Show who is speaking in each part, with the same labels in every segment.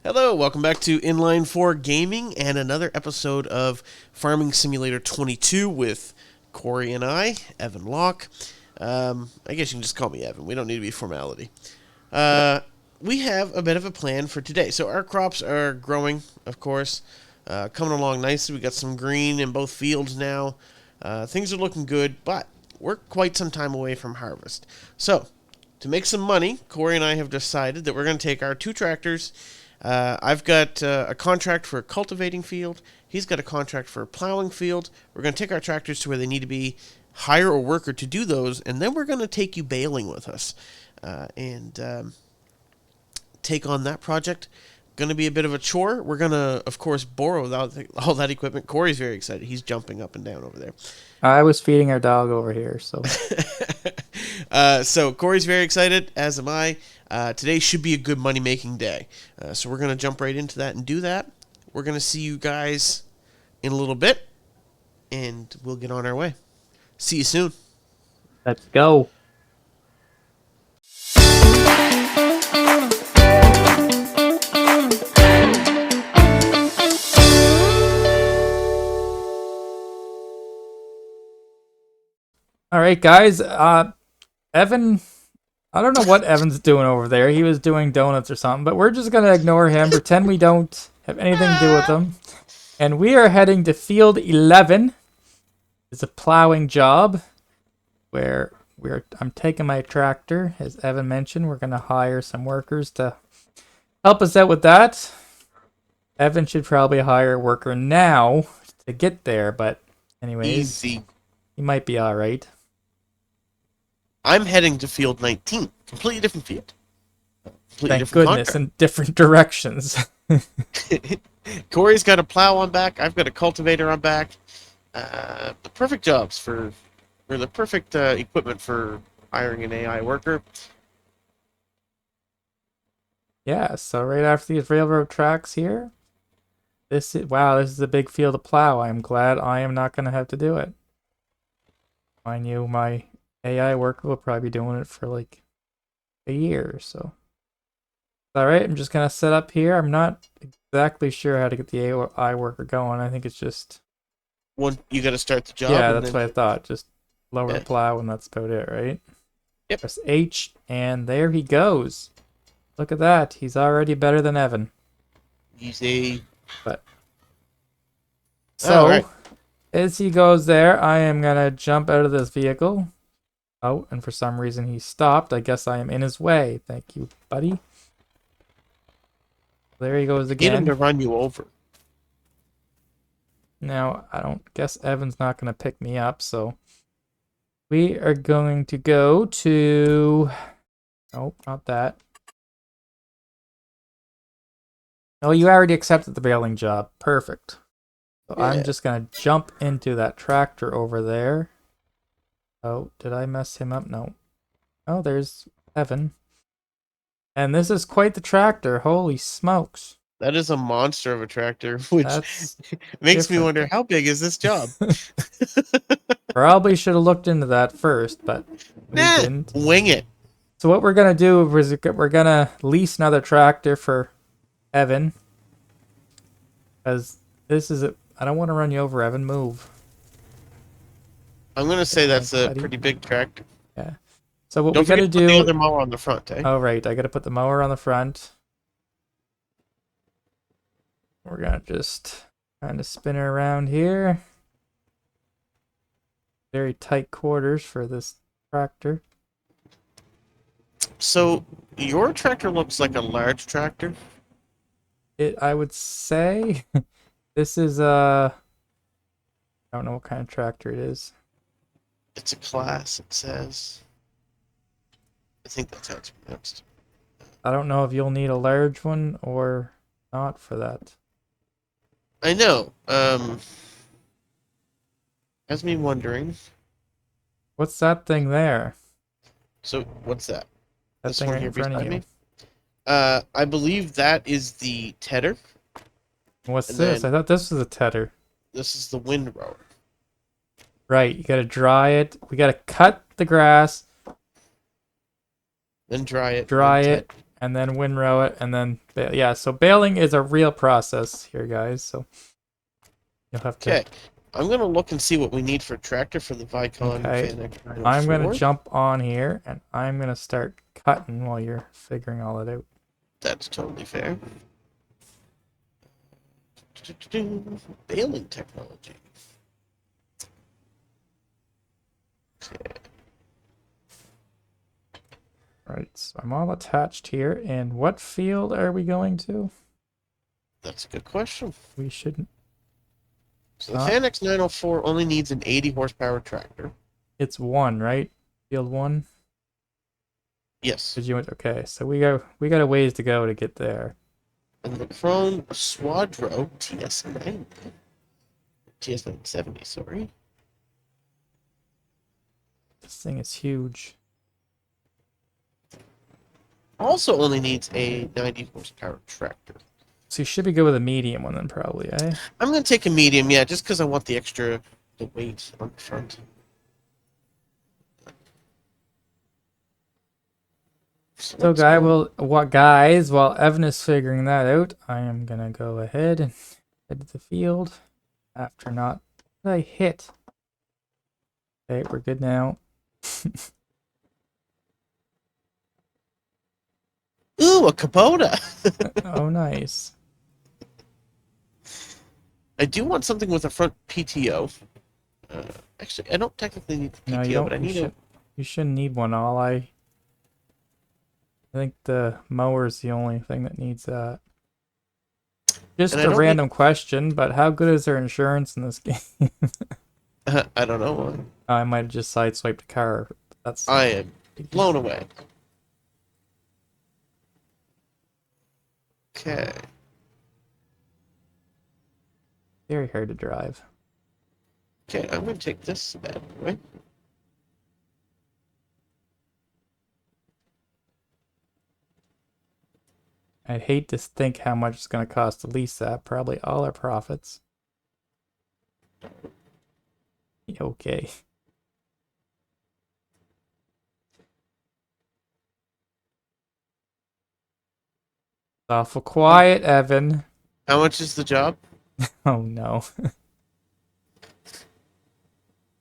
Speaker 1: Hello, welcome back to Inline 4 Gaming and another episode of Farming Simulator 22 with Korey and Evan Locke. I guess you can just call me Evan. We don't need to be formality. We have a bit of a plan for today. So our crops are growing, of course, coming along nicely. We got some green in both fields now. Things are looking good, but we're quite some time away from harvest. So, to make some money, Korey and I have decided that we're going to take our two tractors. I've got a contract for a cultivating field. He's got a contract for a plowing field. We're going to take our tractors to where they need to be, hire a worker to do those, and then we're going to take you baling with us and take on that project. Going to be a bit of a chore. We're going to, of course, borrow all that equipment. Korey's very excited. He's jumping up and down over there.
Speaker 2: I was feeding our dog over here, so.
Speaker 1: So Korey's very excited, as am I. Today should be a good money-making day. So we're going to jump right into that and do that. We're going to see you guys in a little bit, and we'll get on our way. See you soon.
Speaker 2: Let's go. All right, guys. Evan, I don't know what Evan's doing over there. He was doing donuts or something, but we're just going to ignore him, pretend we don't have anything to do with him. And we are heading to Field 11. It's a plowing job where I'm taking my tractor. As Evan mentioned, we're going to hire some workers to help us out with that. Evan should probably hire a worker now to get there, but anyways,
Speaker 1: Easy.
Speaker 2: he might be all right.
Speaker 1: I'm heading to field 19. Completely different field. Completely
Speaker 2: Thank
Speaker 1: different
Speaker 2: goodness,
Speaker 1: contract.
Speaker 2: in different directions.
Speaker 1: Korey's got a plow on back. I've got a cultivator on back. The perfect jobs or the perfect equipment for hiring an AI worker.
Speaker 2: Yeah, so right after these railroad tracks here, this is a big field to plow. I'm glad I am not going to have to do it. Mind you, my AI worker will probably be doing it for like a year or so. Alright, I'm just going to set up here. I'm not exactly sure how to get the AI worker going. I think it's just...
Speaker 1: You got to start the job.
Speaker 2: Yeah,
Speaker 1: and
Speaker 2: that's
Speaker 1: then
Speaker 2: what I thought. Just lower
Speaker 1: Yeah.
Speaker 2: the plow and that's about it, right?
Speaker 1: Yep.
Speaker 2: Press H, and there he goes. Look at that. He's already better than Evan.
Speaker 1: Easy.
Speaker 2: But so,
Speaker 1: Alright.
Speaker 2: as he goes there, I am going to jump out of this vehicle. Oh, and for some reason he stopped. I guess I am in his way. Thank you, buddy. There he goes
Speaker 1: Get him to
Speaker 2: again.
Speaker 1: run you over.
Speaker 2: Now, I don't guess Evan's not going to pick me up, so we are going to go to... Nope, not that. Oh, you already accepted the baling job. Perfect. So
Speaker 1: Yeah.
Speaker 2: I'm just going to jump into that tractor over there. Oh, did I mess him up? No. Oh, there's Evan. And this is quite the tractor. Holy smokes.
Speaker 1: That is a monster of a tractor, which
Speaker 2: That's
Speaker 1: makes me
Speaker 2: different.
Speaker 1: wonder, how big is this job?
Speaker 2: Probably should have looked into that first, but we didn't.
Speaker 1: Wing it.
Speaker 2: So what we're going to do is we're going to lease another tractor for Evan. Because this is I don't want to run you over, Evan. Move.
Speaker 1: I'm going to say that's a
Speaker 2: Buddy.
Speaker 1: pretty big tractor.
Speaker 2: Yeah. So what
Speaker 1: Don't
Speaker 2: we got to
Speaker 1: forget to put the
Speaker 2: do...
Speaker 1: other mower on the front, eh?
Speaker 2: Oh, right. I got to put the mower on the front. We're going to just kind of spin her around here. Very tight quarters for this tractor.
Speaker 1: So, your tractor looks like a large tractor.
Speaker 2: I would say this is I don't know what kind of tractor it is.
Speaker 1: It's a class, it says. I think that's how it's pronounced.
Speaker 2: I don't know if you'll need a large one or not for that.
Speaker 1: I know. Has me wondering.
Speaker 2: What's that thing there?
Speaker 1: So, what's that?
Speaker 2: That
Speaker 1: This
Speaker 2: thing
Speaker 1: one
Speaker 2: right
Speaker 1: here
Speaker 2: in front of
Speaker 1: beside
Speaker 2: you.
Speaker 1: me? I believe that is the tedder.
Speaker 2: What's
Speaker 1: And
Speaker 2: this?
Speaker 1: then-
Speaker 2: I thought this was a tedder.
Speaker 1: This is the windrower.
Speaker 2: Right, you gotta dry it. We gotta cut the grass,
Speaker 1: Then dry it.
Speaker 2: dry
Speaker 1: then
Speaker 2: it, and then windrow it, and then yeah. So baling is a real process here, guys. So you'll have to.
Speaker 1: Okay. I'm gonna look and see what we need for a tractor for the Vicon
Speaker 2: Okay,
Speaker 1: Fan
Speaker 2: I'm gonna
Speaker 1: 904.
Speaker 2: jump on here, and I'm gonna start cutting while you're figuring all it out.
Speaker 1: That's totally fair. Baling technology. Okay.
Speaker 2: Right, so I'm all attached here. And what field are we going to?
Speaker 1: That's a good question.
Speaker 2: We shouldn't.
Speaker 1: So the Fan 904 only needs an 80 horsepower tractor.
Speaker 2: It's 1, right? Field 1.
Speaker 1: Yes.
Speaker 2: Did you went okay? So we got a ways to go to get there.
Speaker 1: And the Krone Swadro TS970, sorry.
Speaker 2: This thing is huge.
Speaker 1: Also only needs a 90 horsepower tractor.
Speaker 2: So you should be good with a medium one then, probably, eh?
Speaker 1: I'm going to take a medium, yeah, just because I want the weight on the front.
Speaker 2: So guys, while Evan is figuring that out, I am gonna go ahead and head to the field after not I hit. Okay, we're good now.
Speaker 1: Ooh, a Kubota!
Speaker 2: Oh, nice.
Speaker 1: I do want something with a front PTO. Actually, I don't technically need the PTO,
Speaker 2: No, you don't.
Speaker 1: but I need
Speaker 2: You shouldn't need one. I think the mower's the only thing that needs that. Just a random question, but how good is their insurance in this game?
Speaker 1: I don't know.
Speaker 2: I might have just sideswiped a car.
Speaker 1: I am blown away. Okay.
Speaker 2: Very hard to drive.
Speaker 1: Okay, I'm going to take this bad boy.
Speaker 2: I'd hate to think how much it's going to cost to lease that. Probably all our profits. Okay. Awful quiet, Evan.
Speaker 1: How much is the job?
Speaker 2: Oh no.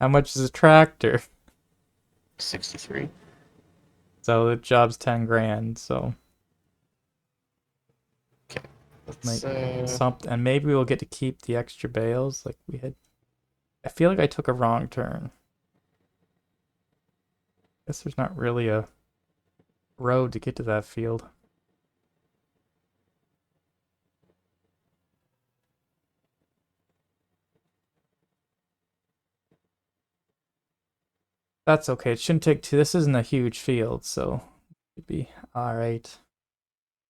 Speaker 2: How much is a tractor?
Speaker 1: 63.
Speaker 2: So the job's 10 grand, so.
Speaker 1: Okay.
Speaker 2: And maybe we'll get to keep the extra bales like we had. I feel like I took a wrong turn. Guess there's not really a road to get to that field. That's okay. It shouldn't take two. This isn't a huge field, so it should be all right.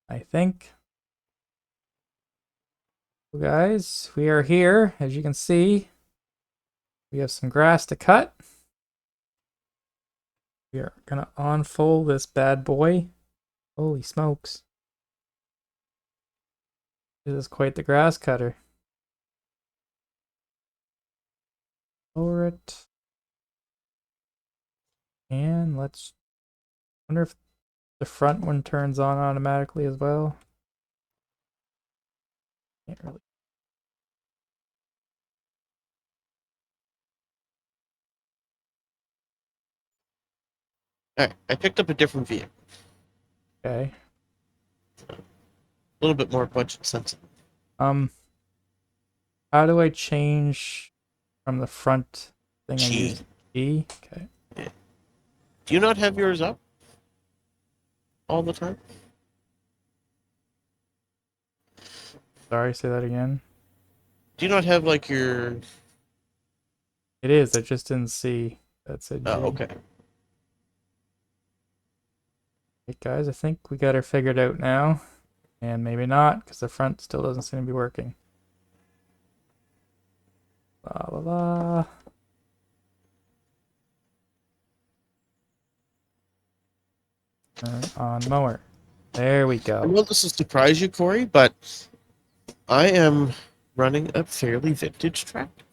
Speaker 2: I think. Well, guys, we are here. As you can see, we have some grass to cut. We are gonna unfold this bad boy. Holy smokes. This is quite the grass cutter. Lower it. And let's wonder if the front one turns on automatically as well. Can't really.
Speaker 1: Alright, I picked up a different vehicle.
Speaker 2: Okay.
Speaker 1: A little bit more budget sensitive.
Speaker 2: How do I change from the front thing?
Speaker 1: G.
Speaker 2: I use G? Okay.
Speaker 1: Yeah. Do you not have yours up all the time?
Speaker 2: Sorry, say that again.
Speaker 1: Do you not have like your...
Speaker 2: It is, I just didn't see that said G.
Speaker 1: Oh, okay.
Speaker 2: Hey guys, I think we got her figured out now. And maybe not, because the front still doesn't seem to be working. La la la. Turn on mower. There we go.
Speaker 1: I know this will surprise you, Corey, but I am running a fairly vintage tractor.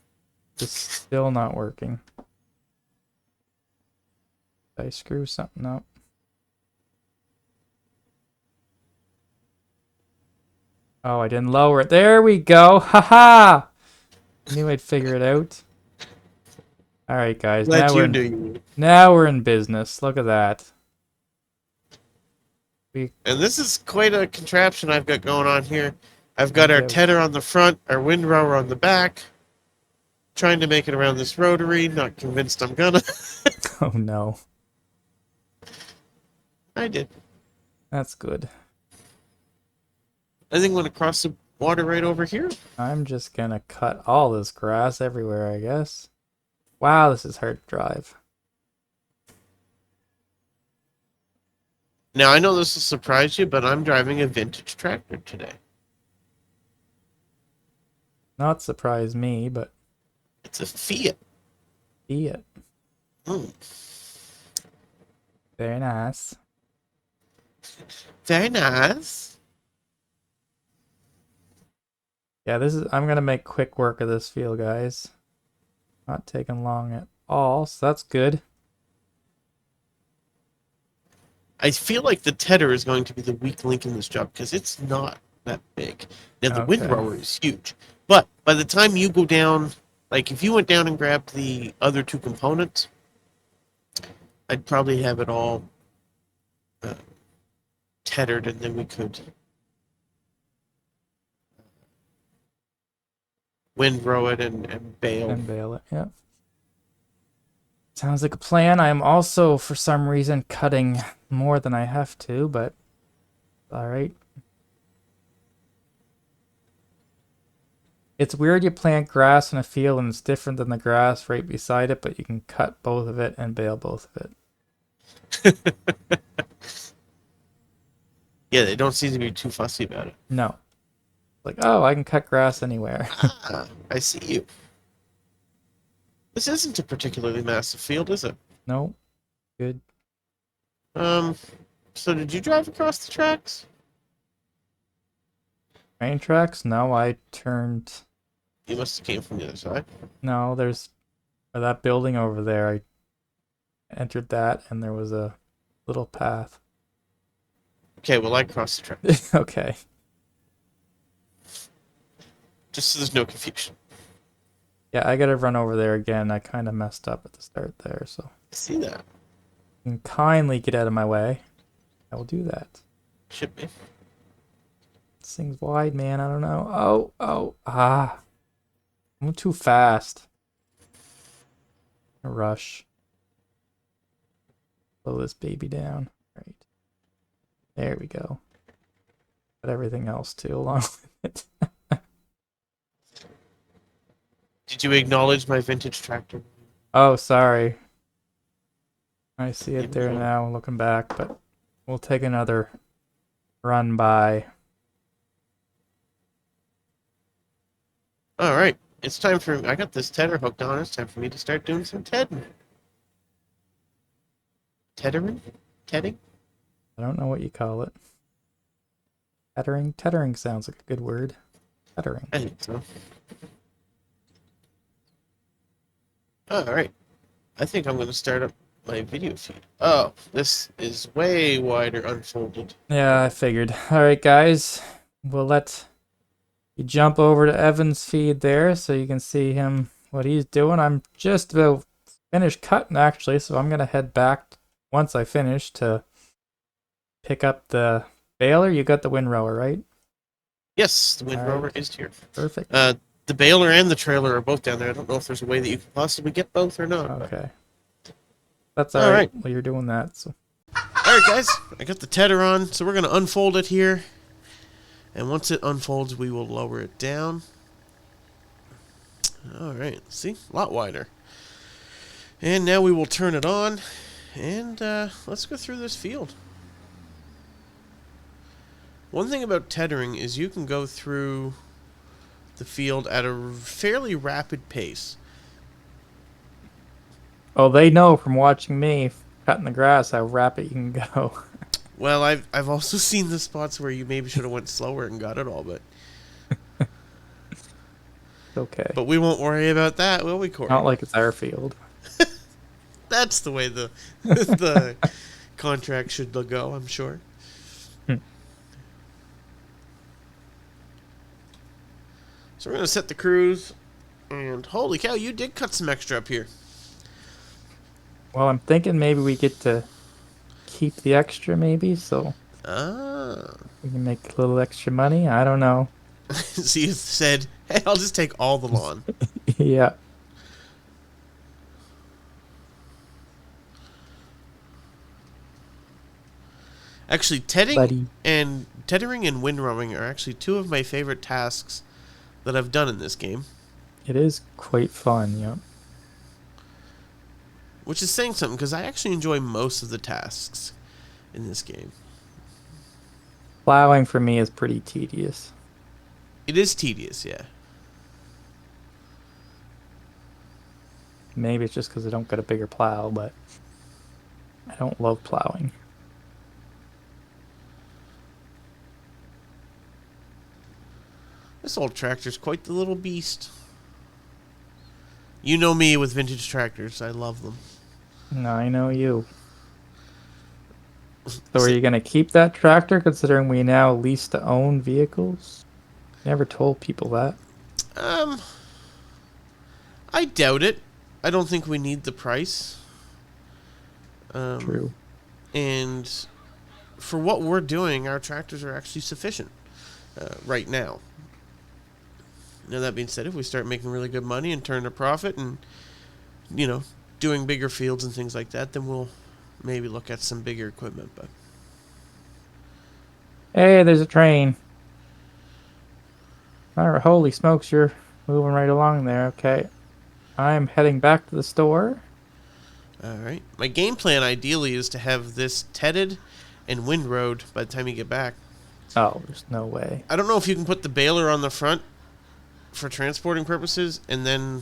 Speaker 2: It's still not working. Did I screw something up? Oh, I didn't lower it. There we go. Haha. Knew I'd figure it out. All right, guys.
Speaker 1: Glad you knew.
Speaker 2: Now we're in business. Look at that.
Speaker 1: And this is quite a contraption I've got going on here. I've got our tedder on the front, our windrower on the back. Trying to make it around this rotary. Not convinced I'm gonna.
Speaker 2: Oh no.
Speaker 1: I did.
Speaker 2: That's good.
Speaker 1: I think I'm gonna cross the water right over here.
Speaker 2: I'm just gonna cut all this grass everywhere, I guess. Wow, this is hard to drive.
Speaker 1: Now, I know this will surprise you, but I'm driving a vintage tractor today.
Speaker 2: Not surprise me, but
Speaker 1: It's a Fiat.
Speaker 2: Fiat.
Speaker 1: Mm.
Speaker 2: Very nice.
Speaker 1: Very nice.
Speaker 2: Yeah, I'm gonna make quick work of this field, guys. Not taking long at all, so that's good.
Speaker 1: I feel like the tedder is going to be the weak link in this job because it's not that big. Now, the windrower is huge. But by the time you go down, like if you went down and grabbed the other two components, I'd probably have it all tethered, and then we could windrow it and bale.
Speaker 2: And bale it, yeah. Sounds like a plan. I am also, for some reason, cutting more than I have to, but all right. It's weird you plant grass in a field and it's different than the grass right beside it, but you can cut both of it and bale both of it.
Speaker 1: Yeah, they don't seem to be too fussy about it.
Speaker 2: No. Like, oh, I can cut grass anywhere.
Speaker 1: I see you. This isn't a particularly massive field, is it?
Speaker 2: No. Good.
Speaker 1: So did you drive across the tracks?
Speaker 2: Train tracks? No, I turned...
Speaker 1: You must have came from the other side.
Speaker 2: No, there's that building over there. I entered that, and there was a little path.
Speaker 1: Okay, well, I crossed the tracks.
Speaker 2: Okay.
Speaker 1: Just so there's no confusion.
Speaker 2: Yeah, I gotta run over there again. I kind of messed up at the start there, so...
Speaker 1: I see that.
Speaker 2: You can kindly get out of my way. I will do that.
Speaker 1: Should be.
Speaker 2: This thing's wide, man. I don't know. Ah. I'm too fast. A rush. Slow this baby down. Right. There we go. But everything else too along with it.
Speaker 1: Did you acknowledge my vintage tractor?
Speaker 2: Oh, sorry. I see it there now, looking back, but we'll take another run by.
Speaker 1: All right. It's time for... I got this tedder hooked on. It's time for me to start doing some tedding. Teddering? Tedding?
Speaker 2: I don't know what you call it. Tethering? Tethering sounds like a good word. Tethering.
Speaker 1: I think so. All right. I think I'm going to start up my video feed. Oh, this is way wider unfolded.
Speaker 2: Yeah, I figured. All right, guys. We'll let you jump over to Evan's feed there so you can see him, what he's doing. I'm just about finished cutting, actually, so I'm going to head back once I finish to pick up the baler. You got the windrower, right?
Speaker 1: Yes, the windrower is here.
Speaker 2: Perfect.
Speaker 1: The baler and the trailer are both down there. I don't know if there's a way that you can possibly get both or not.
Speaker 2: Okay. That's all right. Well, you're doing that. So.
Speaker 1: All right, guys. I got the tedder on, so we're going to unfold it here. And once it unfolds, we will lower it down. All right. See? A lot wider. And now we will turn it on. And let's go through this field. One thing about tethering is you can go through the field at a fairly rapid pace.
Speaker 2: Oh, they know from watching me cutting the grass how rapid you can go.
Speaker 1: Well, I've also seen the spots where you maybe should have went slower and got it all, but
Speaker 2: Okay.
Speaker 1: But we won't worry about that, will we, Korey?
Speaker 2: Not like it's our field.
Speaker 1: That's the way the the contract should go, I'm sure. So we're going to set the cruise. And holy cow, you did cut some extra up here.
Speaker 2: Well, I'm thinking maybe we get to keep the extra, maybe, so
Speaker 1: Ah.
Speaker 2: we can make a little extra money. I don't know.
Speaker 1: So you said, hey, I'll just take all the lawn.
Speaker 2: Yeah.
Speaker 1: Actually,
Speaker 2: Buddy.
Speaker 1: tethering and windrowing are actually two of my favorite tasks that I've done in this game.
Speaker 2: It is quite fun, yeah.
Speaker 1: Which is saying something, because I actually enjoy most of the tasks in this game.
Speaker 2: Plowing for me is pretty tedious.
Speaker 1: It is tedious, yeah.
Speaker 2: Maybe it's just because I don't get a bigger plow, but I don't love plowing.
Speaker 1: This old tractor's quite the little beast. You know me with vintage tractors. I love them.
Speaker 2: I know you. So are you going to keep that tractor considering we now lease to own vehicles? Never told people that.
Speaker 1: Um, I doubt it. I don't think we need the price.
Speaker 2: True.
Speaker 1: And for what we're doing, our tractors are actually sufficient right now. Now, that being said, if we start making really good money and turn a profit and, doing bigger fields and things like that, then we'll maybe look at some bigger equipment. But
Speaker 2: Hey, there's a train. All right, holy smokes, you're moving right along there. Okay. I'm heading back to the store.
Speaker 1: all right. My game plan ideally is to have this tedded and windrowed by the time you get back.
Speaker 2: Oh, there's no way.
Speaker 1: I don't know if you can put the baler on the front for transporting purposes and then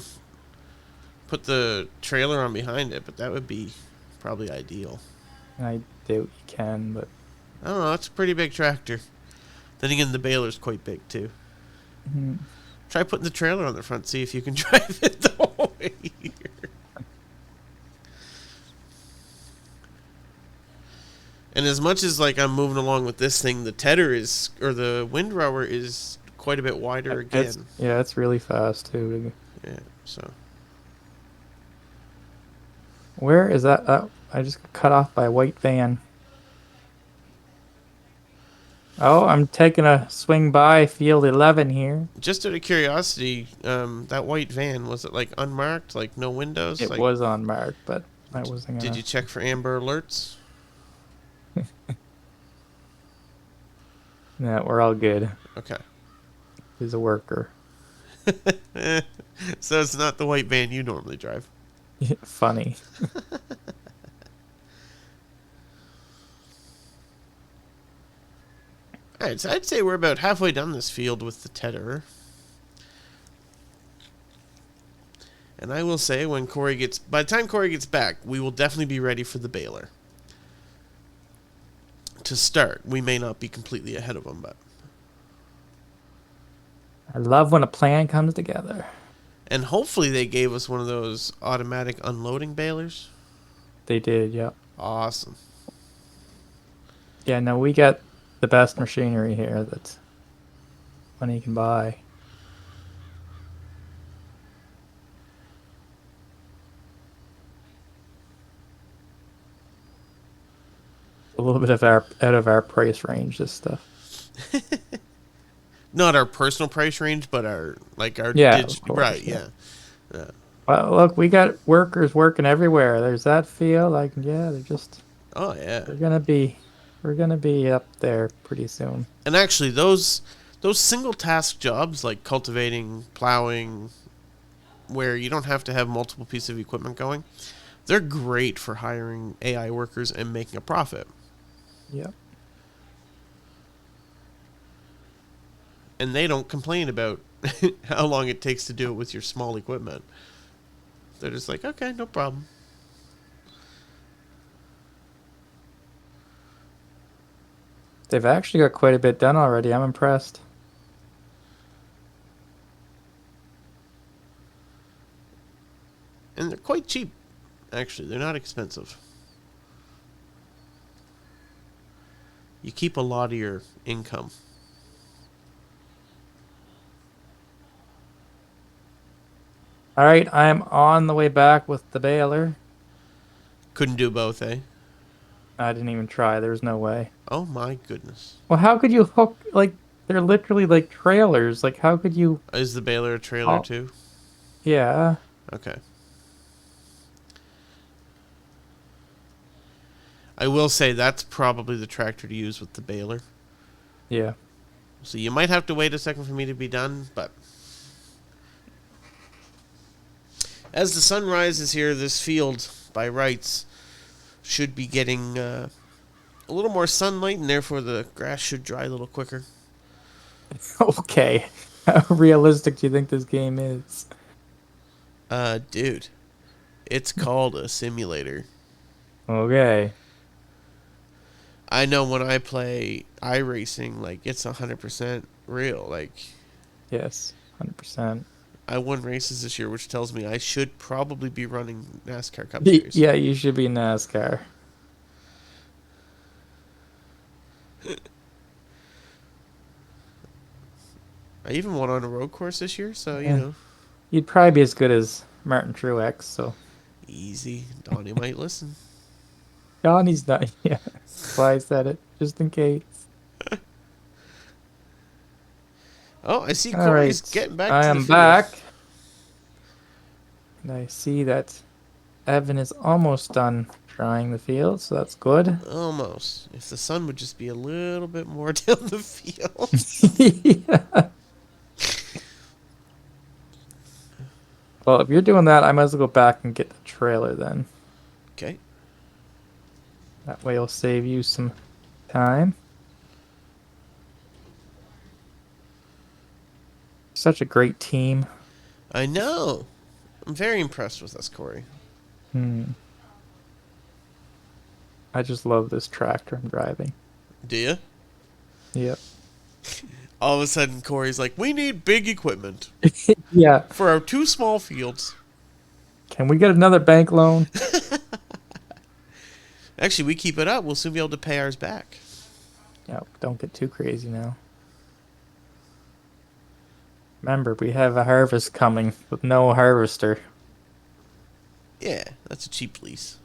Speaker 1: put the trailer on behind it, but that would be probably ideal.
Speaker 2: I doubt you can, but
Speaker 1: I don't know. It's a pretty big tractor. Then again, the baler's quite big too. Try putting the trailer on the front. See if you can drive it the whole way here. And as much as I'm moving along with this thing, the the windrower is quite a bit wider again.
Speaker 2: It's really fast too.
Speaker 1: Yeah, so.
Speaker 2: Where is that? I just got cut off by a white van. Oh, I'm taking a swing by field 11 here.
Speaker 1: Just out of curiosity, that white van, was it unmarked, no windows?
Speaker 2: It was unmarked, but I wasn't gonna...
Speaker 1: Did you check for Amber Alerts?
Speaker 2: Yeah, we're all good.
Speaker 1: Okay.
Speaker 2: He's a worker.
Speaker 1: So it's not the white van you normally drive.
Speaker 2: Funny.
Speaker 1: Alright, so I'd say we're about halfway down this field with the tedder. And I will say, by the time Korey gets back, we will definitely be ready for the baler. To start, we may not be completely ahead of him, but...
Speaker 2: I love when a plan comes together.
Speaker 1: And hopefully they gave us one of those automatic unloading balers.
Speaker 2: They did, yeah.
Speaker 1: Awesome.
Speaker 2: Yeah, no, we got the best machinery here that's money can buy. A little bit of out of our price range, this stuff.
Speaker 1: Not our personal price range, but our
Speaker 2: yeah, of course,
Speaker 1: right,
Speaker 2: yeah.
Speaker 1: Yeah.
Speaker 2: Well, look, we got workers working everywhere. There's that field, they're just...
Speaker 1: Oh yeah.
Speaker 2: We're gonna be up there pretty soon.
Speaker 1: And actually, those single task jobs like cultivating, plowing, where you don't have to have multiple pieces of equipment going, they're great for hiring AI workers and making a profit.
Speaker 2: Yep.
Speaker 1: And they don't complain about how long it takes to do it with your small equipment. They're just like, okay, no problem.
Speaker 2: They've actually got quite a bit done already. I'm impressed.
Speaker 1: And they're quite cheap, actually. They're not expensive. You keep a lot of your income.
Speaker 2: All right, I am on the way back with the baler.
Speaker 1: Couldn't do both, eh?
Speaker 2: I didn't even try. There's no way.
Speaker 1: Oh my goodness.
Speaker 2: Well, how could you hook like they're literally like trailers? Like how could you
Speaker 1: Is the baler a trailer
Speaker 2: oh
Speaker 1: too?
Speaker 2: yeah.
Speaker 1: Okay. I will say that's probably the tractor to use with the baler.
Speaker 2: Yeah.
Speaker 1: So you might have to wait a second for me to be done, but as the sun rises here, this field, by rights, should be getting a little more sunlight, and therefore the grass should dry a little quicker.
Speaker 2: Okay. How realistic do you think this game is?
Speaker 1: Dude, it's called a simulator.
Speaker 2: Okay.
Speaker 1: I know when I play iRacing, like, it's 100% real. Like,
Speaker 2: Yes. 100%.
Speaker 1: I won races this year, which tells me I should probably be running NASCAR Cup Series.
Speaker 2: Yeah, you should be in NASCAR.
Speaker 1: I even won on a road course this year, so, you
Speaker 2: Yeah.
Speaker 1: know,
Speaker 2: You'd probably be as good as Martin Truex, so
Speaker 1: easy. Donnie might listen.
Speaker 2: Johnny's not. Yeah. That's why I said it, just in case.
Speaker 1: Oh, I see
Speaker 2: All
Speaker 1: Corey's
Speaker 2: right.
Speaker 1: getting back
Speaker 2: I
Speaker 1: to the
Speaker 2: am
Speaker 1: field.
Speaker 2: back. And I see that Evan is almost done drying the field, so that's good.
Speaker 1: Almost. If the sun would just be a little bit more down the field.
Speaker 2: Yeah. Well, if you're doing that, I might as well go back and get the trailer then.
Speaker 1: Okay.
Speaker 2: That way it'll save you some time. Such a great team.
Speaker 1: I know. I'm very impressed with us, Corey.
Speaker 2: Hmm. I just love this tractor I'm driving.
Speaker 1: Do you?
Speaker 2: Yep.
Speaker 1: All of a sudden, Corey's like, we need big equipment
Speaker 2: Yeah.
Speaker 1: for our two small fields.
Speaker 2: Can we get another bank loan?
Speaker 1: Actually, we keep it up, we'll soon be able to pay ours back.
Speaker 2: No, don't get too crazy now. Remember, we have a harvest coming with no harvester.
Speaker 1: Yeah, that's a cheap lease.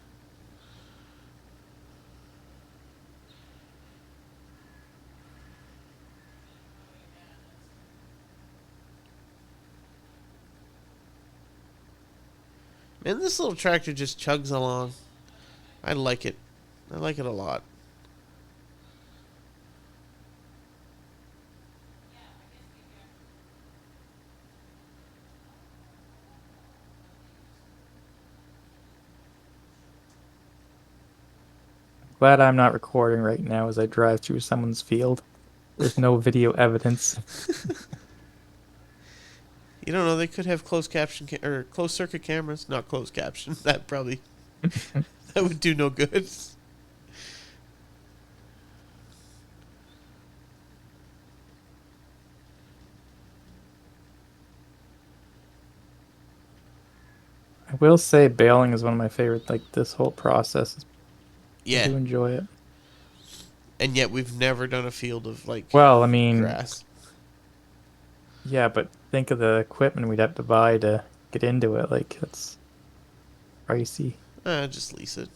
Speaker 1: Man, this little tractor just chugs along. I like it. I like it a lot.
Speaker 2: Glad I'm not recording right now as I drive through someone's field. There's no video evidence.
Speaker 1: You don't know, they could have closed caption or closed circuit cameras. Not closed caption. That probably that would do no good.
Speaker 2: I will say baling is one of my favorite, like this whole process. I do
Speaker 1: Yeah,
Speaker 2: enjoy it.
Speaker 1: and yet we've never done a field of like
Speaker 2: Well, I mean,
Speaker 1: grass.
Speaker 2: yeah, but think of the equipment we'd have to buy to get into it. Like, that's pricey.
Speaker 1: Just lease it.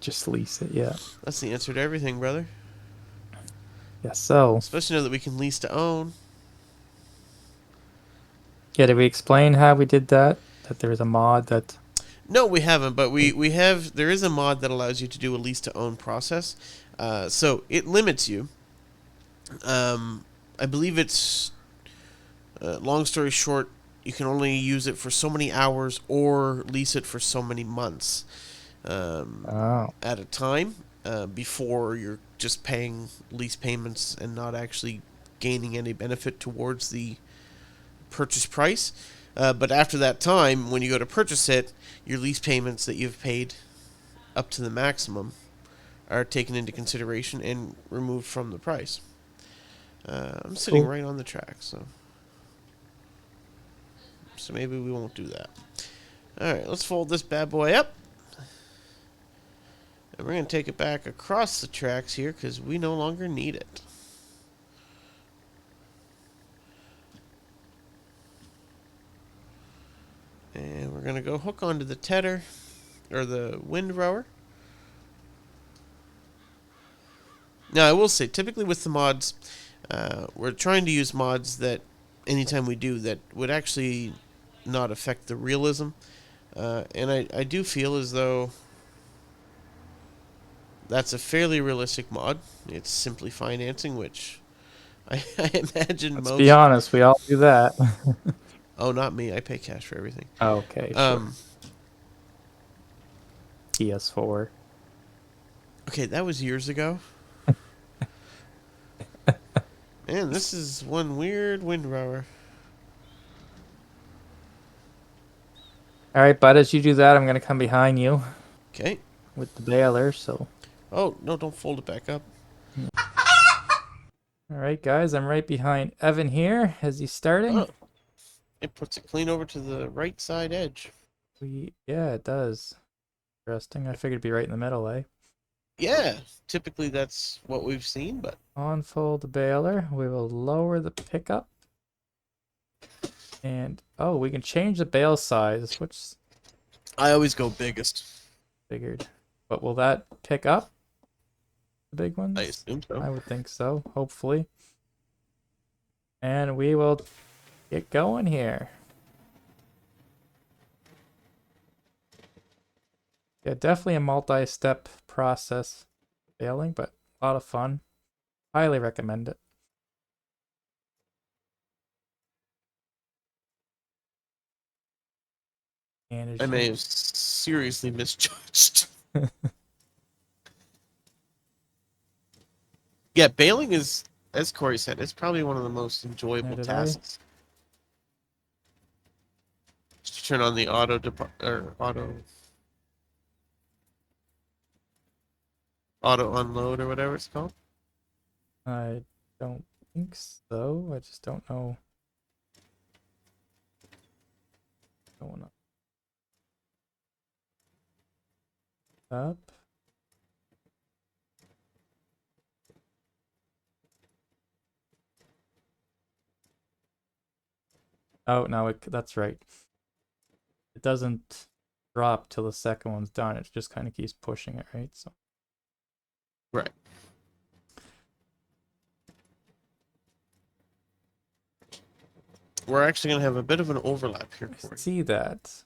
Speaker 2: Just lease it, yeah.
Speaker 1: That's the answer to everything, brother.
Speaker 2: Yeah, so,
Speaker 1: Especially now that we can lease to own.
Speaker 2: yeah, did we explain how we did that? That there's a mod that.
Speaker 1: No, we haven't, but we have. There is a mod that allows you to do a lease to own process. So it limits you. I believe it's. Long story short, you can only use it for so many hours or lease it for so many months
Speaker 2: Oh.
Speaker 1: at a time before you're just paying lease payments and not actually gaining any benefit towards the purchase price. But after that time, when you go to purchase it, your lease payments that you've paid up to the maximum are taken into consideration and removed from the price. I'm sitting
Speaker 2: Cool.
Speaker 1: right on the track, so maybe we won't do that. All right, let's fold this bad boy up. And we're going to take it back across the tracks here because we no longer need it. we're going to go hook onto the tedder, or the windrower. Now, I will say, typically with the mods, we're trying to use mods that, anytime we do, that would actually not affect the realism. And I do feel as though that's a fairly realistic mod. It's simply financing, which I imagine
Speaker 2: Let's be
Speaker 1: most...
Speaker 2: honest, we all do that.
Speaker 1: Oh, not me. I pay cash for everything.
Speaker 2: Okay, sure.
Speaker 1: Um,
Speaker 2: PS4.
Speaker 1: okay, that was years ago. Man, this is one weird windrower.
Speaker 2: All right, bud, as you do that, I'm going to come behind you
Speaker 1: Okay.
Speaker 2: with the baler, so...
Speaker 1: Oh, no, don't fold it back up.
Speaker 2: All right, guys, I'm right behind Evan here as he's starting.
Speaker 1: Oh, it puts it clean over to the right side edge.
Speaker 2: Yeah, it does. Interesting. I figured it'd be right in the middle, eh?
Speaker 1: Yeah, typically that's what we've seen, but...
Speaker 2: Unfold the baler. We will lower the pickup. And, oh, we can change the bale size, which
Speaker 1: I always go biggest.
Speaker 2: figured. But will that pick up the big ones?
Speaker 1: I assume so.
Speaker 2: I would think so, hopefully. And we will get going here. Yeah, definitely a multi-step process baling, but a lot of fun. Highly recommend it. And
Speaker 1: I may have seriously misjudged. Yeah, baling is, as Korey said, it's probably one of the most enjoyable tasks. Just turn on the auto unload or whatever it's called.
Speaker 2: I don't think so. I just don't know. Going up. Oh, no, that's right. It doesn't drop till the second one's done. It just kind of keeps pushing it, right? So.
Speaker 1: Right. We're actually going to have a bit of an overlap here, Korey.
Speaker 2: I see that.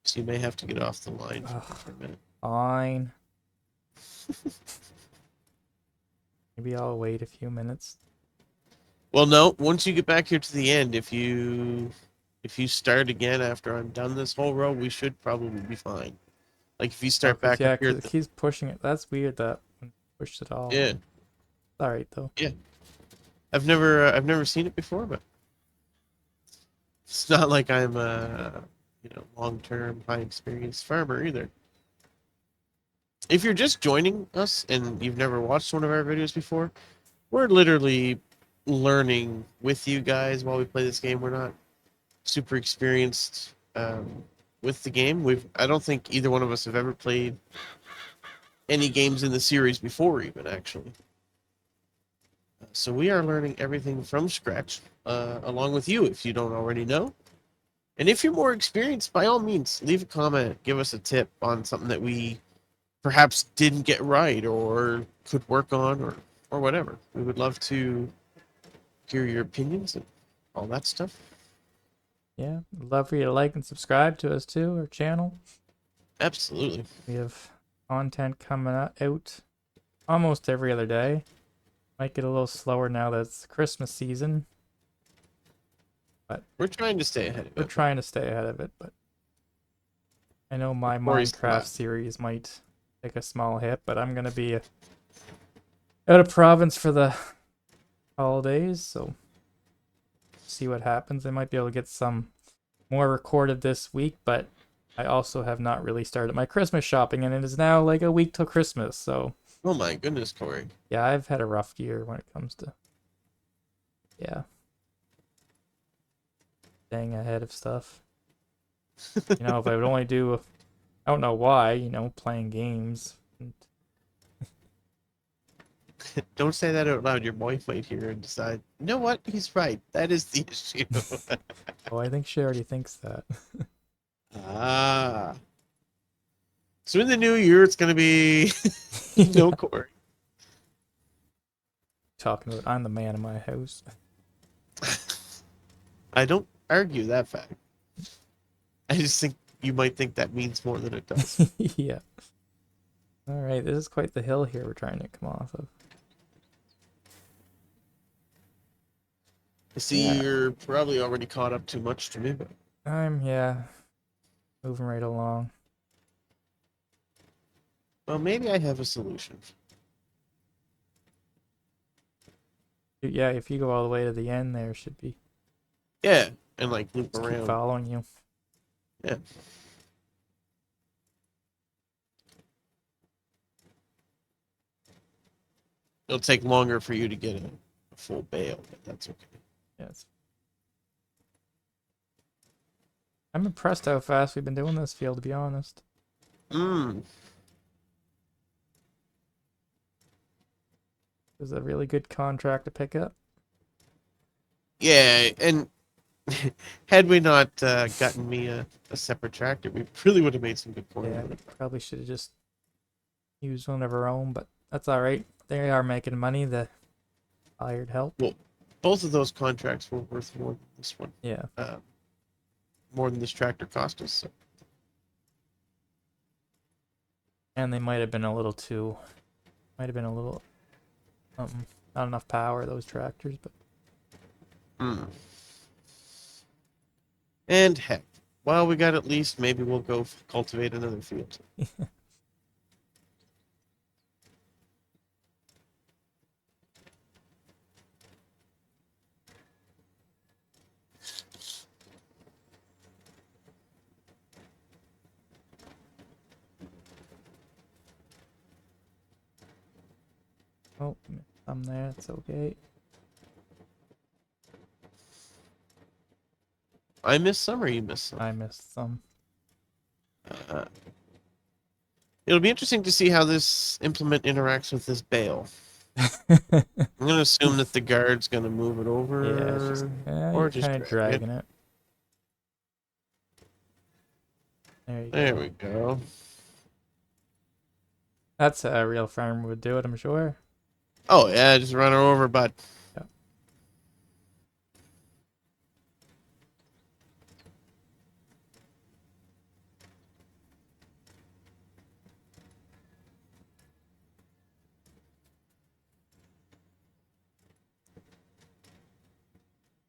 Speaker 1: So you may have to get off the line for a minute.
Speaker 2: Fine. Maybe I'll wait a few minutes.
Speaker 1: Well, no. Once you get back here to the end, if you start again after I'm done this whole row, we should probably be fine. Like if you start back
Speaker 2: yeah,
Speaker 1: up here,
Speaker 2: because it keeps pushing it. That's weird that when pushed it all.
Speaker 1: Yeah.
Speaker 2: All right though.
Speaker 1: Yeah. I've never seen it before, but it's not like I'm a long-term, high-experienced farmer either. If you're just joining us and you've never watched one of our videos before, we're literally learning with you guys while we play this game. We're not super experienced with the game. I don't think either one of us have ever played any games in the series before, even actually. So we are learning everything from scratch, along with you, if you don't already know. And if you're more experienced, by all means, leave a comment, give us a tip on something that we perhaps didn't get right or could work on or whatever. We would love to hear your opinions and all that stuff.
Speaker 2: Yeah, I'd love for you to like and subscribe to us too, our channel.
Speaker 1: Absolutely.
Speaker 2: We have content coming out almost every other day. Might get a little slower now that it's Christmas season. But
Speaker 1: we're trying to stay ahead of it.
Speaker 2: We're trying to stay ahead of it, but I know my Minecraft series might take a small hit, but I'm gonna be out of province for the holidays, so see what happens. I might be able to get some more recorded this week, but I also have not really started my Christmas shopping, and it is now like a week till Christmas, so...
Speaker 1: Oh my goodness, Korey.
Speaker 2: Yeah, I've had a rough year when it comes to... Yeah. Staying ahead of stuff. If I would only do... I don't know why, playing games.
Speaker 1: Don't say that out loud. Your wife might hear and decide, you know what? He's right. That is the issue.
Speaker 2: Oh, I think she already thinks that.
Speaker 1: Ah. So in the new year, it's going to be no
Speaker 2: Yeah.
Speaker 1: Corey.
Speaker 2: Talking about I'm the man in my house.
Speaker 1: I don't argue that fact. I just think you might think that means more than it does.
Speaker 2: Yeah. All right, this is quite the hill here we're trying to come off of.
Speaker 1: I see
Speaker 2: Yeah,
Speaker 1: you're probably already caught up too much to me, but
Speaker 2: yeah, moving right along.
Speaker 1: well, maybe I have a solution.
Speaker 2: Yeah, if you go all the way to the end, there should be.
Speaker 1: Yeah, and like loop
Speaker 2: Just keep
Speaker 1: around.
Speaker 2: following you.
Speaker 1: Yeah. It'll take longer for you to get a full bale, but that's okay.
Speaker 2: Yes. I'm impressed how fast we've been doing this field, to be honest.
Speaker 1: Mm.
Speaker 2: It was a really good contract to pick up.
Speaker 1: Yeah, and had we not gotten me a separate tractor, we really would have made some good coin
Speaker 2: Yeah,
Speaker 1: on it.
Speaker 2: probably should have just used one of our own, but that's all right. They are making money. The hired help.
Speaker 1: Well, both of those contracts were worth more than this one.
Speaker 2: Yeah,
Speaker 1: Uh, more than this tractor cost us. So.
Speaker 2: and they might have been a little too. Might have been a little. Not enough power those tractors, but
Speaker 1: Mm. And heck, while we got at least, maybe we'll go cultivate another field.
Speaker 2: oh, I'm there. It's okay.
Speaker 1: I missed some or you missed some?
Speaker 2: I missed some.
Speaker 1: Uh, it'll be interesting to see how this implement interacts with this bale. I'm going to assume that the guard's going to move it
Speaker 2: Yeah, it's just
Speaker 1: over
Speaker 2: you're
Speaker 1: or just
Speaker 2: kind of
Speaker 1: drag it.
Speaker 2: dragging it. There you
Speaker 1: There
Speaker 2: go.
Speaker 1: we go.
Speaker 2: That's how a real farmer would do it, I'm sure.
Speaker 1: Oh, yeah, just run her over, bud.
Speaker 2: Yeah.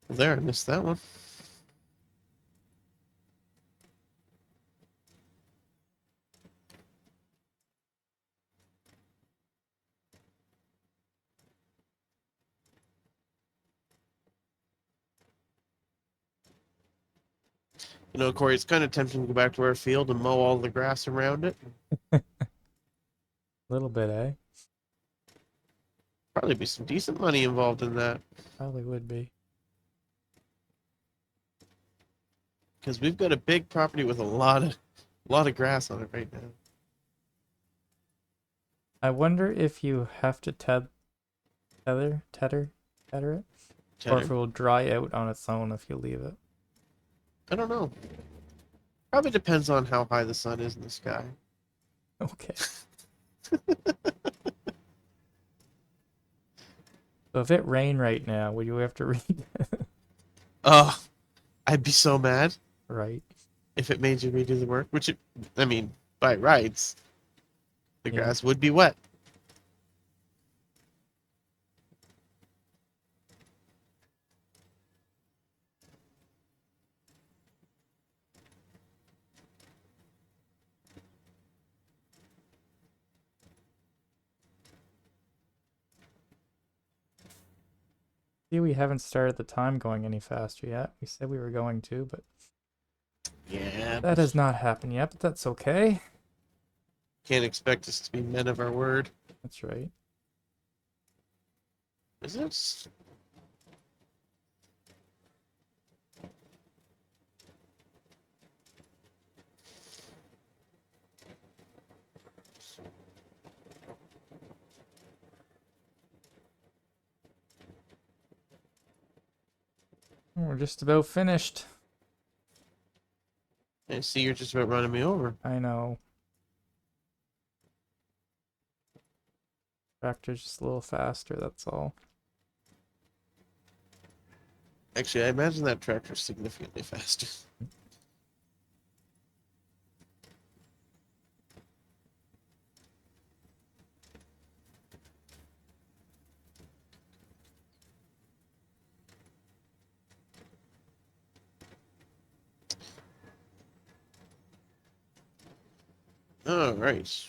Speaker 1: There, I missed that one. You know, Corey, it's kind of tempting to go back to our field and mow all the grass around it.
Speaker 2: A little bit, eh?
Speaker 1: Probably be some decent money involved in that.
Speaker 2: Probably would be.
Speaker 1: Because we've got a big property with a lot of grass on it right now.
Speaker 2: I wonder if you have to tether it, or if it
Speaker 1: Cheddar.
Speaker 2: will dry out on its own if you leave it.
Speaker 1: I don't know. Probably depends on how high the sun is in the sky.
Speaker 2: Okay. So if it rained right now, would you have to read
Speaker 1: Oh, I'd be so mad
Speaker 2: right?
Speaker 1: if it made you redo the work. I mean, by rights, the
Speaker 2: Yeah.
Speaker 1: grass would be wet.
Speaker 2: See, we haven't started the time going any faster yet. We said we were going to, but
Speaker 1: Yeah,
Speaker 2: that has not happened yet, but that's okay.
Speaker 1: can't expect us to be men of our word.
Speaker 2: That's right.
Speaker 1: Is this?
Speaker 2: We're just about finished.
Speaker 1: I see you're just about running me over.
Speaker 2: I know. Tractor's just a little faster, that's all.
Speaker 1: Actually, I imagine that tractor's significantly faster. All right.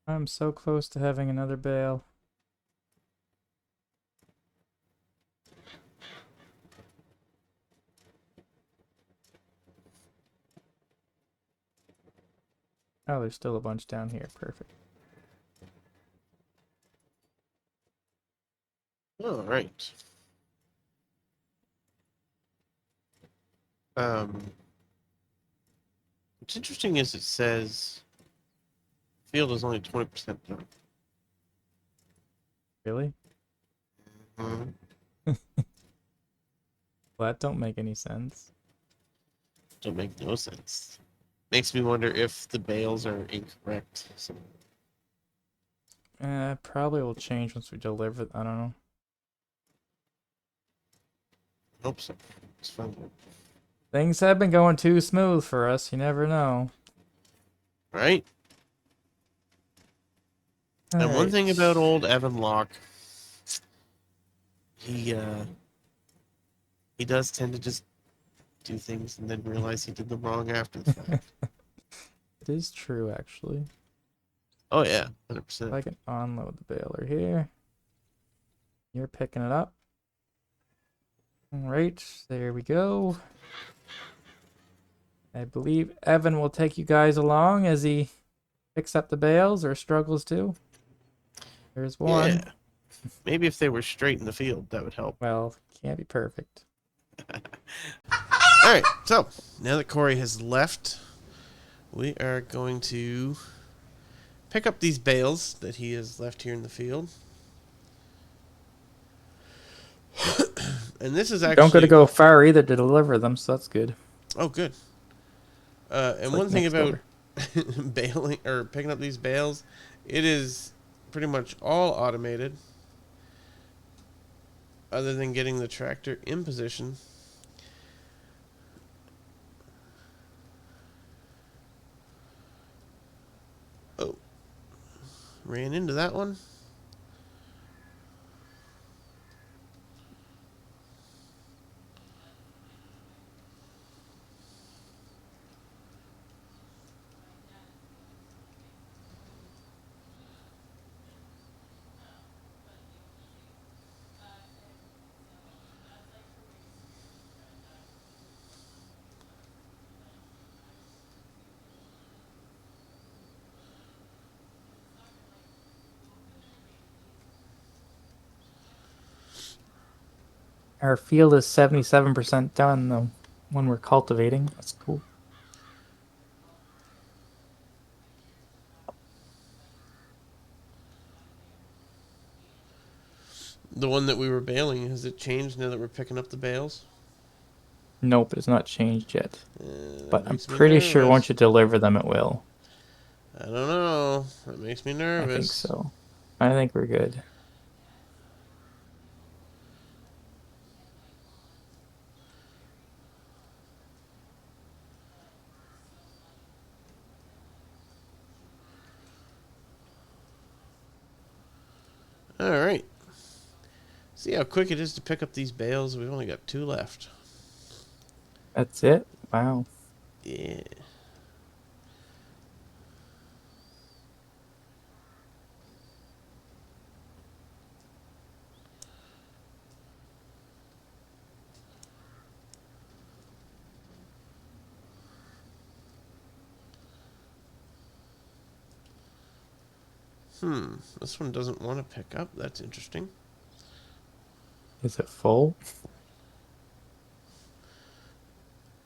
Speaker 2: I'm so close to having another bale. Oh, there's still a bunch down here. Perfect.
Speaker 1: All right. What's interesting is it says field is only 20% done.
Speaker 2: Really?
Speaker 1: Mhm.
Speaker 2: Well, that don't make any sense.
Speaker 1: Don't make no sense. Makes me wonder if the bales are incorrect. So,
Speaker 2: Probably will change once we deliver. I don't know.
Speaker 1: hope so. It's fun.
Speaker 2: Things have been going too smooth for us. You never know.
Speaker 1: Right?
Speaker 2: All
Speaker 1: And one
Speaker 2: right.
Speaker 1: thing about old Evan Locke, he he does tend to just do things and then realize he did them wrong after the fact.
Speaker 2: It is true, actually.
Speaker 1: Oh yeah,
Speaker 2: If
Speaker 1: 100%.
Speaker 2: I can unload the baler here. You're picking it up. All right, there we go. I believe Evan will take you guys along as he picks up the bales or struggles to. There's one.
Speaker 1: Yeah. Maybe if they were straight in the field, that would help.
Speaker 2: Well, can't be perfect.
Speaker 1: All right, so now that Korey has left, we are going to pick up these bales that he has left here in the field. And this is
Speaker 2: Don't got to
Speaker 1: actually...
Speaker 2: go far either to deliver them, so that's good.
Speaker 1: Oh, good.
Speaker 2: It's
Speaker 1: And
Speaker 2: like
Speaker 1: one thing
Speaker 2: next
Speaker 1: about
Speaker 2: door.
Speaker 1: baling or picking up these bales, it is pretty much all automated, other than getting the tractor in position. Oh, ran into that one.
Speaker 2: Our field is 77% done, though, when we're cultivating. That's cool.
Speaker 1: The one that we were baling, has it changed now that we're picking up the bales?
Speaker 2: Nope, it's not changed yet.
Speaker 1: That
Speaker 2: But I'm
Speaker 1: makes me
Speaker 2: pretty sure
Speaker 1: nervous.
Speaker 2: once you deliver them, it will.
Speaker 1: I don't know. That makes me
Speaker 2: I think
Speaker 1: nervous.
Speaker 2: so. I think we're good.
Speaker 1: All right. See how quick it is to pick up these bales? We've only got 2 left.
Speaker 2: That's it? Wow.
Speaker 1: Yeah. This one doesn't want to pick up. That's interesting.
Speaker 2: Is it full?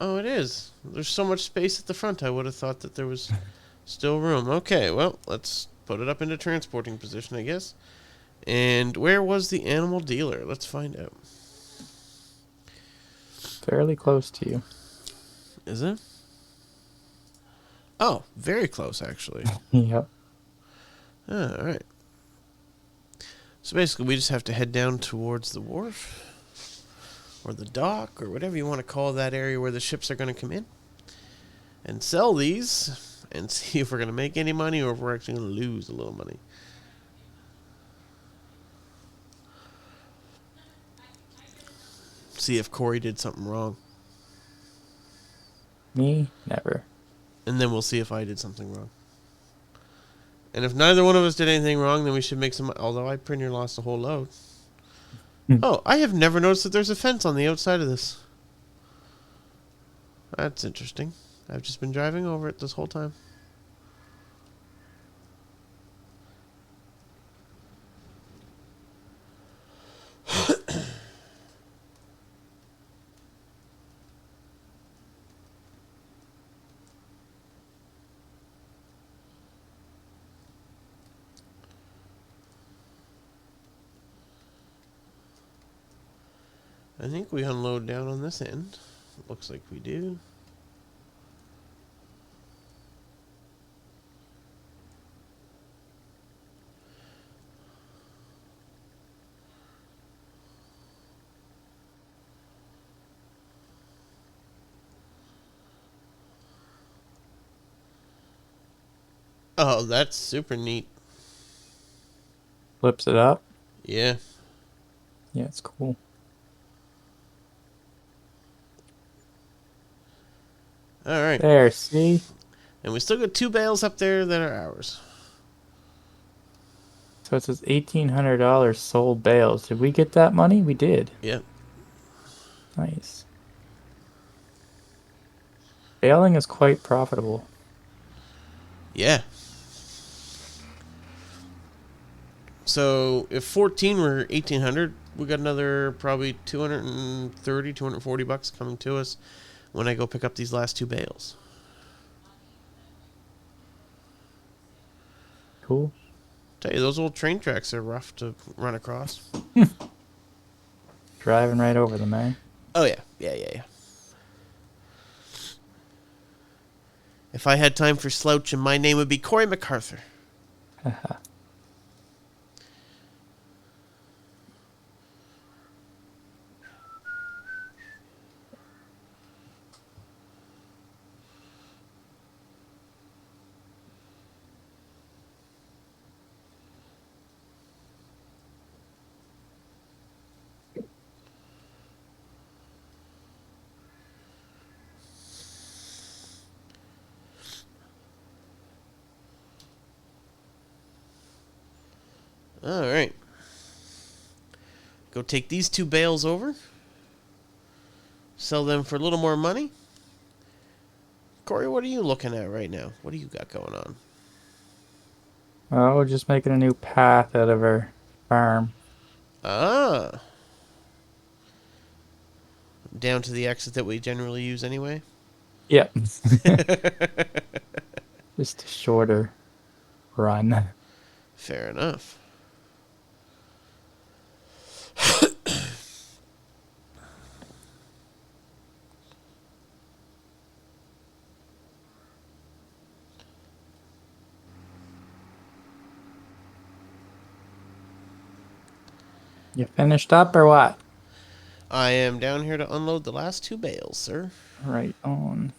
Speaker 1: Oh, it is. There's so much space at the front. I would have thought that there was Still room. Okay, well, let's put it up into transporting position, I guess. And where was the animal dealer? Let's find out.
Speaker 2: Fairly close to you.
Speaker 1: Is it? Oh, very close, actually.
Speaker 2: Yep.
Speaker 1: All right. So basically, we just have to head down towards the wharf, or the dock, or whatever you want to call that area where the ships are going to come in, and sell these, and see if we're going to make any money or if we're actually going to lose a little money. See if Korey did something wrong.
Speaker 2: Me? Never.
Speaker 1: And then we'll see if I did something wrong. And if neither one of us did anything wrong, then we should make some... Although I pretty near lost a whole load. Oh, I have never noticed that there's a fence on the outside of this. That's interesting. I've just been driving over it this whole time. I think we unload down on this end. Looks like we do. Oh, that's super neat.
Speaker 2: Flips it up.
Speaker 1: Yeah.
Speaker 2: Yeah, it's cool.
Speaker 1: All right.
Speaker 2: There, see?
Speaker 1: And we still got 2 bales up there that are ours.
Speaker 2: So it says $1,800 sold bales. Did we get that money? We did.
Speaker 1: Yep.
Speaker 2: Nice. Baling is quite profitable.
Speaker 1: Yeah. So if 14 were 1,800, we got another probably 230, 240 bucks coming to us when I go pick up these last 2 bales.
Speaker 2: Cool.
Speaker 1: Tell you, those old train tracks are rough to run across.
Speaker 2: Driving right over them, eh?
Speaker 1: Oh, yeah. Yeah. If I had time for slouching, my name would be Korey MacArthur. All right. Go take these 2 bales over. Sell them for a little more money. Korey, what are you looking at right now? What do you got going on?
Speaker 2: Oh, we're just making a new path out of our farm.
Speaker 1: Ah. Down to the exit that we generally use anyway.
Speaker 2: Yep. Just a shorter run.
Speaker 1: Fair enough.
Speaker 2: You finished up or what?
Speaker 1: I am down here to unload the last 2 bales, sir.
Speaker 2: Right on.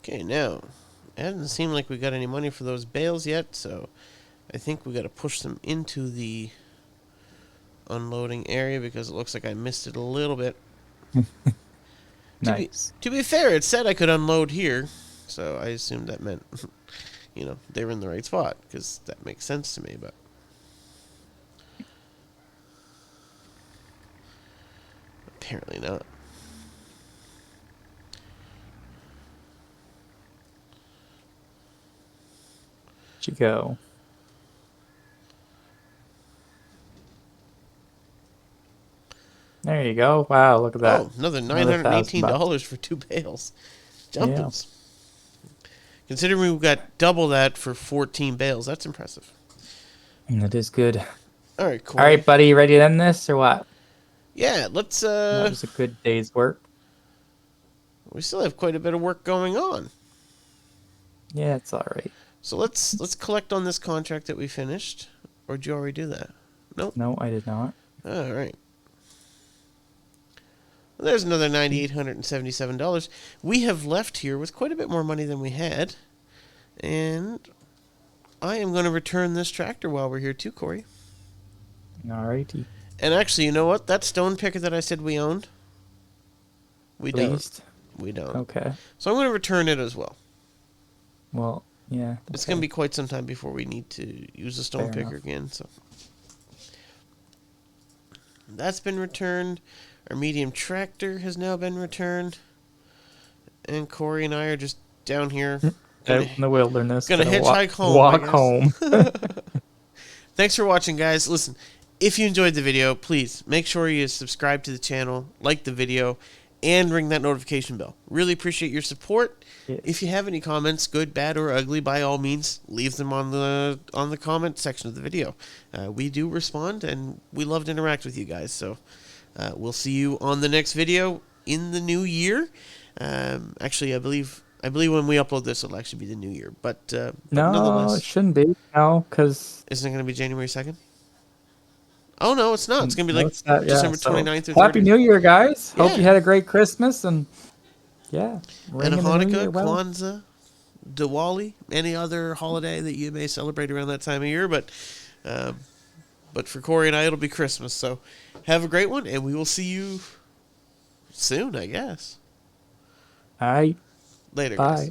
Speaker 1: Okay, now, it doesn't seem like we got any money for those bales yet, so I think we got to push them into the unloading area because it looks like I missed it a little bit.
Speaker 2: Nice.
Speaker 1: To be fair, it said I could unload here, so I assumed that meant, they were in the right spot, because that makes sense to me, but... apparently not.
Speaker 2: Where'd you go? There you go. Wow, look at that.
Speaker 1: Oh, another
Speaker 2: Another
Speaker 1: $918 for 2 bales. Jumpins. Yeah. Considering we got double that for 14 bales, that's impressive.
Speaker 2: That is good.
Speaker 1: All right, cool.
Speaker 2: All right, buddy, you ready to end this or what?
Speaker 1: Yeah, let's.
Speaker 2: That was a good day's work.
Speaker 1: We still have quite a bit of work going on.
Speaker 2: Yeah, it's all right.
Speaker 1: So let's collect on this contract that we finished. Or did you already do that? Nope.
Speaker 2: No, I did not.
Speaker 1: All right. Well, there's another $9,877. We have left here with quite a bit more money than we had. And I am going to return this tractor while we're here too, Corey.
Speaker 2: All righty.
Speaker 1: And actually, you know what? That stone picker that I said we owned, we don't. We don't.
Speaker 2: Okay.
Speaker 1: So I'm going to return it as well.
Speaker 2: Well, yeah. Okay.
Speaker 1: It's going to be quite some time before we need to use the stone picker again. So that's been returned. Our medium tractor has now been returned. And Corey and I are just down here.
Speaker 2: Out in the wilderness.
Speaker 1: Gonna hitchhike home.
Speaker 2: Walk home.
Speaker 1: Thanks for watching, guys. Listen, if you enjoyed the video, please make sure you subscribe to the channel, like the video, and ring that notification bell. Really appreciate your support.
Speaker 2: Yes.
Speaker 1: If you have any comments, good, bad, or ugly, by all means, leave them on the comment section of the video. We do respond, and we love to interact with you guys. So we'll see you on the next video in the new year. Actually, I believe when we upload this, it'll actually be the new year. But
Speaker 2: no, it shouldn't be. No, because...
Speaker 1: Isn't it going to be January 2nd? Oh, no, it's not. It's going to be like December 29th or 30th.
Speaker 2: Happy New Year, guys.
Speaker 1: Yeah.
Speaker 2: Hope you had a great Christmas. And, yeah.
Speaker 1: And a Hanukkah, Kwanzaa, Diwali, any other holiday that you may celebrate around that time of year. But for Corey and I, it'll be Christmas. So have a great one, and we will see you soon, I guess.
Speaker 2: All right.
Speaker 1: Later,
Speaker 2: Bye.
Speaker 1: guys.